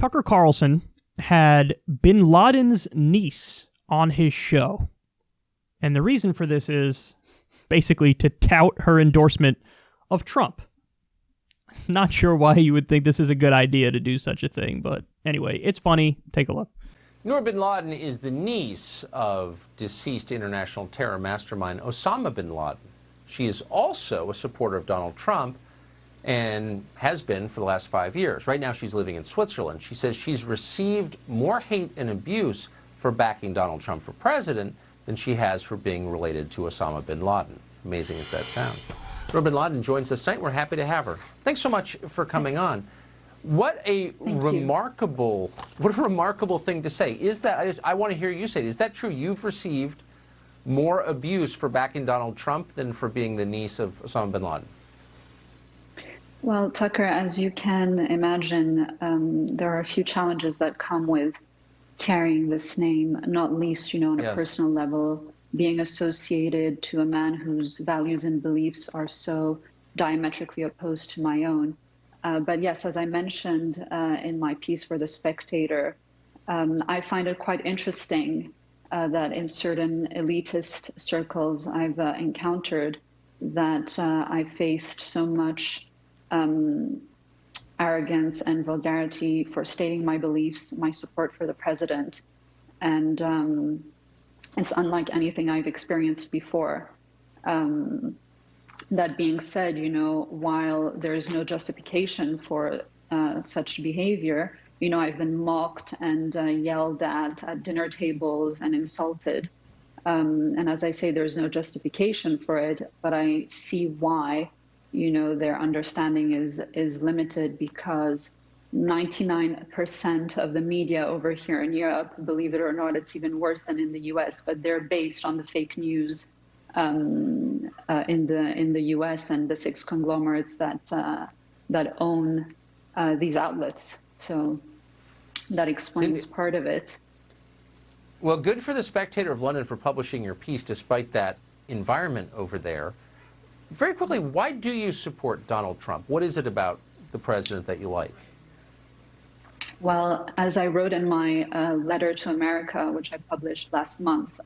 Tucker Carlson had Bin Laden's niece on his show. And the reason for this is basically to tout her endorsement of Trump. Not sure why you would think this is a good idea to do such a thing, but anyway, it's funny. Take a look. Noor bin Laden is the niece of deceased international terror mastermind Osama bin Laden. She is also a supporter of Donald Trump and has been for the last 5 years. Right now she's living in Switzerland. She says she's received more hate and abuse for backing Donald Trump for president than she has for being related to Osama bin Laden. Amazing as that sounds. Noor bin Laden joins us tonight. We're happy to have her. Thanks so much for coming on. What a remarkable thing to say. Is that, I want to hear you say it. Is that true? You've received more abuse for backing Donald Trump than for being the niece of Osama bin Laden? Well, Tucker, as you can imagine, there are a few challenges that come with carrying this name, not least, on a personal level, being associated to a man whose values and beliefs are so diametrically opposed to my own. But yes, as I mentioned in my piece for The Spectator, I find it quite interesting that in certain elitist circles I've encountered that I faced so much arrogance and vulgarity for stating my beliefs, my support for the president. And it's unlike anything I've experienced before. That being said, while there is no justification for such behavior, I've been mocked and yelled at dinner tables and insulted. And as I say, there's no justification for it, but I see why, their understanding is limited, because 99% of the media over here in Europe, believe it or not, it's even worse than in the US, but they're based on the fake news in the US and the 6 conglomerates that own these outlets. So that explains part of it. Well, good for The Spectator of London for publishing your piece despite that environment over there. Very quickly, why do you support Donald Trump? What is it about the president that you like? Well, as I wrote in my letter to America, which I published last month,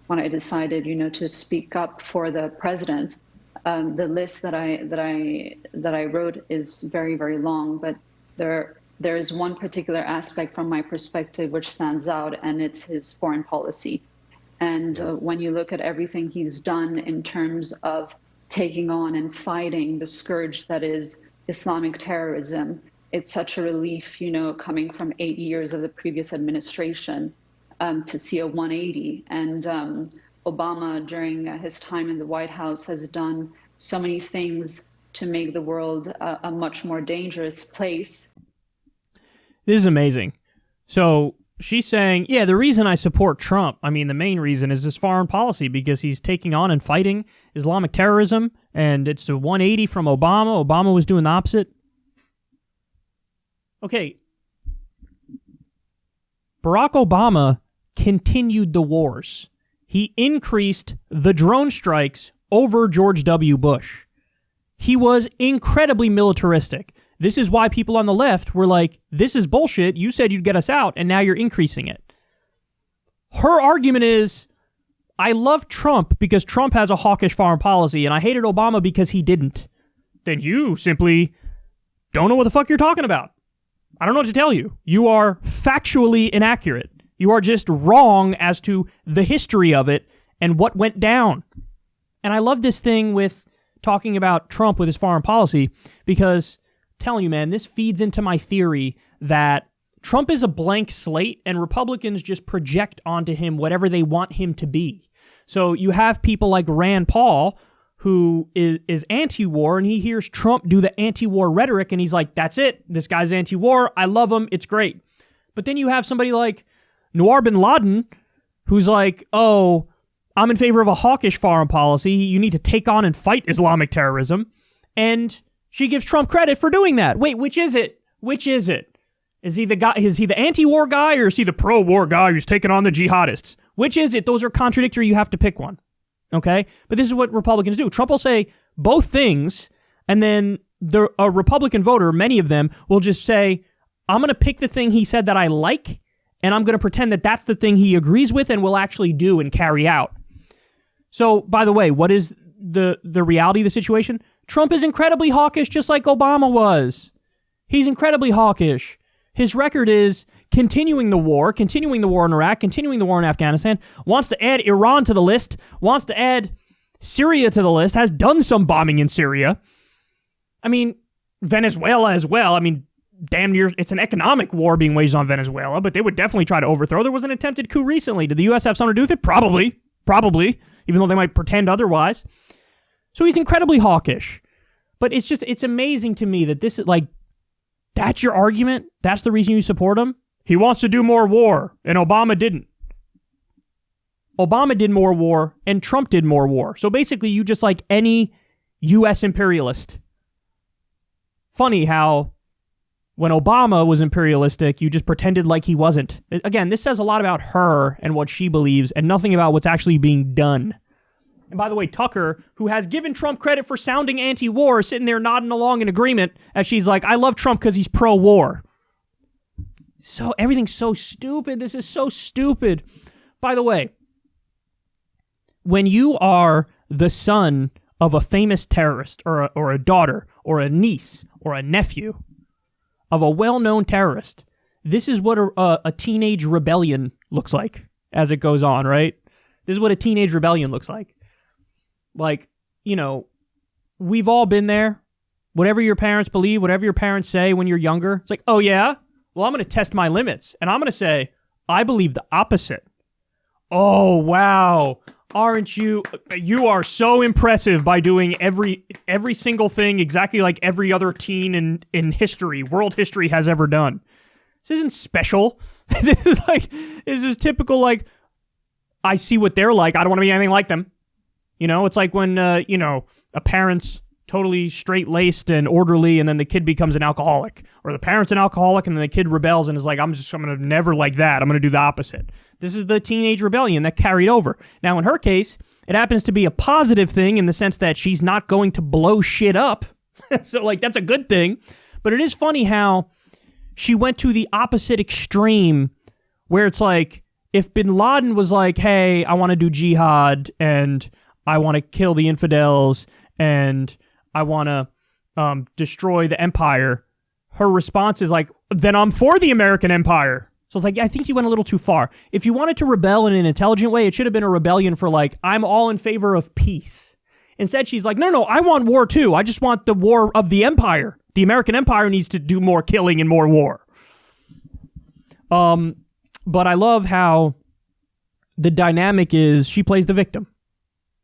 when I decided, to speak up for the president, the list that I wrote is very, very long, but there is one particular aspect from my perspective which stands out, and it's his foreign policy. And when you look at everything he's done in terms of taking on and fighting the scourge that is Islamic terrorism, it's such a relief, coming from 8 years of the previous administration, to see a 180. And Obama, during his time in the White House, has done so many things to make the world a much more dangerous place. This is amazing. So she's saying, yeah, the reason I support Trump, the main reason is his foreign policy, because he's taking on and fighting Islamic terrorism, and it's a 180 from Obama. Obama was doing the opposite. Okay. Barack Obama continued the wars. He increased the drone strikes over George W. Bush. He was incredibly militaristic. This is why people on the left were like, this is bullshit. You said you'd get us out, and now you're increasing it. Her argument is, I love Trump because Trump has a hawkish foreign policy, and I hated Obama because he didn't. Then you simply don't know what the fuck you're talking about. I don't know what to tell you. You are factually inaccurate. You are just wrong as to the history of it and what went down. And I love this thing with talking about Trump with his foreign policy, because I'm telling you, man, this feeds into my theory that Trump is a blank slate and Republicans just project onto him whatever they want him to be. So you have people like Rand Paul, who is anti-war, and he hears Trump do the anti-war rhetoric, and he's like, that's it. This guy's anti-war. I love him. It's great. But then you have somebody like Noor bin Laden, who's like, oh, I'm in favor of a hawkish foreign policy. You need to take on and fight Islamic terrorism. And she gives Trump credit for doing that. Wait, which is it? Which is it? Is he the anti-war guy, or is he the pro-war guy who's taking on the jihadists? Which is it? Those are contradictory. You have to pick one. Okay? But this is what Republicans do. Trump will say both things, and then a Republican voter, many of them, will just say, I'm going to pick the thing he said that I like, and I'm going to pretend that that's the thing he agrees with and will actually do and carry out. So, by the way, what is the reality of the situation? Trump is incredibly hawkish, just like Obama was. He's incredibly hawkish. His record is continuing the war in Iraq, continuing the war in Afghanistan, wants to add Iran to the list, wants to add Syria to the list, has done some bombing in Syria. I mean, Venezuela as well. I mean, damn near, it's an economic war being waged on Venezuela, but they would definitely try to overthrow. There was an attempted coup recently. Did the U.S. have something to do with it? Probably, even though they might pretend otherwise. So he's incredibly hawkish. But it's amazing to me that this is like, that's your argument? That's the reason you support him? He wants to do more war, and Obama didn't. Obama did more war, and Trump did more war. So basically, you just like any U.S. imperialist. Funny how when Obama was imperialistic, you just pretended like he wasn't. Again, this says a lot about her and what she believes, and nothing about what's actually being done. And by the way, Tucker, who has given Trump credit for sounding anti-war, sitting there nodding along in agreement as she's like, I love Trump because he's pro-war. So everything's so stupid. This is so stupid. By the way, when you are the son of a famous terrorist or a daughter or a niece or a nephew of a well-known terrorist, this is what a teenage rebellion looks like as it goes on, right? This is what a teenage rebellion looks like. Like, you know, we've all been there. Whatever your parents believe, whatever your parents say when you're younger, it's like, oh yeah? Well, I'm going to test my limits. And I'm going to say, I believe the opposite. Oh, wow. Aren't you? You are so impressive by doing every single thing exactly like every other teen in history, world history has ever done. This isn't special. This is typical, like, I see what they're like. I don't want to be anything like them. You know, it's like when, a parent's totally straight-laced and orderly, and then the kid becomes an alcoholic. Or the parent's an alcoholic, and then the kid rebels and is like, I'm going to never like that. I'm going to do the opposite. This is the teenage rebellion that carried over. Now, in her case, it happens to be a positive thing in the sense that she's not going to blow shit up. So, like, that's a good thing. But it is funny how she went to the opposite extreme, where it's like, if bin Laden was like, hey, I want to do jihad, and I want to kill the infidels, and I want to destroy the empire, her response is like, then I'm for the American empire. So it's like, I think you went a little too far. If you wanted to rebel in an intelligent way, it should have been a rebellion for like, I'm all in favor of peace. Instead, she's like, no, I want war too. I just want the war of the empire. The American empire needs to do more killing and more war. But I love how the dynamic is she plays the victim.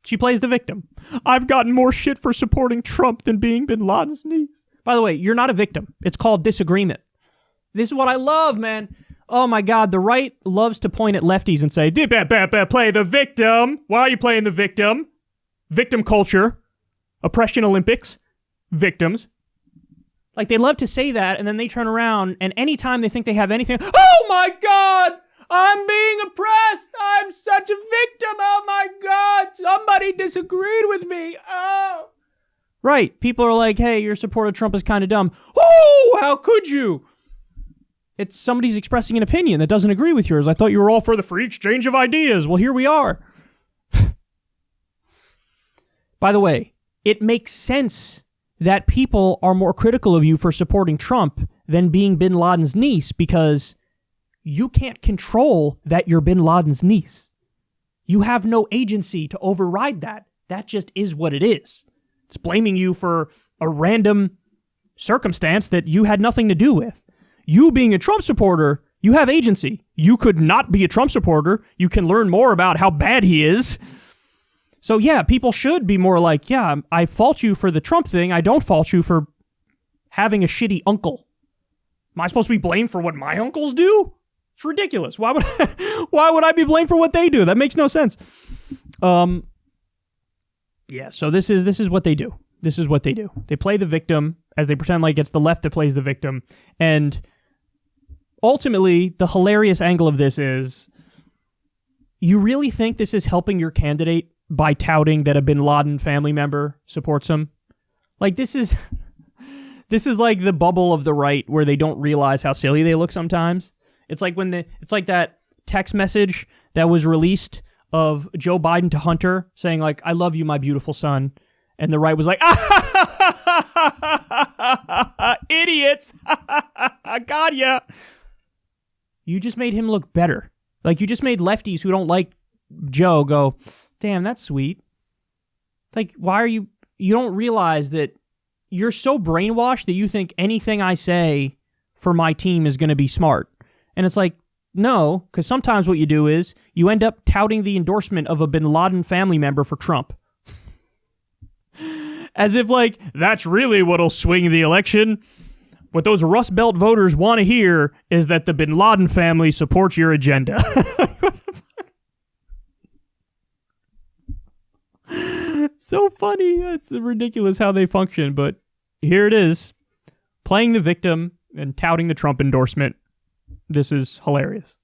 She plays the victim. I've gotten more shit for supporting Trump than being bin Laden's niece. By the way, you're not a victim. It's called disagreement. This is what I love, man. Oh my God, the right loves to point at lefties and say, play the victim. Why are you playing the victim? Victim culture. Oppression Olympics. Victims. Like, they love to say that, and then they turn around, and anytime they think they have anything, oh my God! I'm being oppressed. I'm such a victim. Oh my God. Somebody disagreed with me. Oh. Right. People are like, hey, your support of Trump is kind of dumb. Oh, how could you? It's somebody's expressing an opinion that doesn't agree with yours. I thought you were all for the free exchange of ideas. Well, here we are. By the way, it makes sense that people are more critical of you for supporting Trump than being bin Laden's niece, because you can't control that you're bin Laden's niece. You have no agency to override that. That just is what it is. It's blaming you for a random circumstance that you had nothing to do with. You being a Trump supporter, you have agency. You could not be a Trump supporter. You can learn more about how bad he is. So yeah, people should be more like, yeah, I fault you for the Trump thing. I don't fault you for having a shitty uncle. Am I supposed to be blamed for what my uncles do? It's ridiculous. Why would I be blamed for what they do? That makes no sense. Yeah, so this is what they do. This is what they do. They play the victim as they pretend like it's the left that plays the victim. And ultimately, the hilarious angle of this is, you really think this is helping your candidate by touting that a bin Laden family member supports him? Like, this is This is like the bubble of the right where they don't realize how silly they look sometimes. It's like it's like that text message that was released of Joe Biden to Hunter saying like, "I love you, my beautiful son," and the right was like, "Idiots, got ya." You just made him look better. Like you just made lefties who don't like Joe go, "Damn, that's sweet." It's like, why are you don't realize that you're so brainwashed that you think anything I say for my team is going to be smart. And it's like, no, because sometimes what you do is you end up touting the endorsement of a bin Laden family member for Trump. As if, like, that's really what'll swing the election. What those Rust Belt voters want to hear is that the bin Laden family supports your agenda. So funny. It's ridiculous how they function, but here it is. Playing the victim and touting the Trump endorsement. This is hilarious.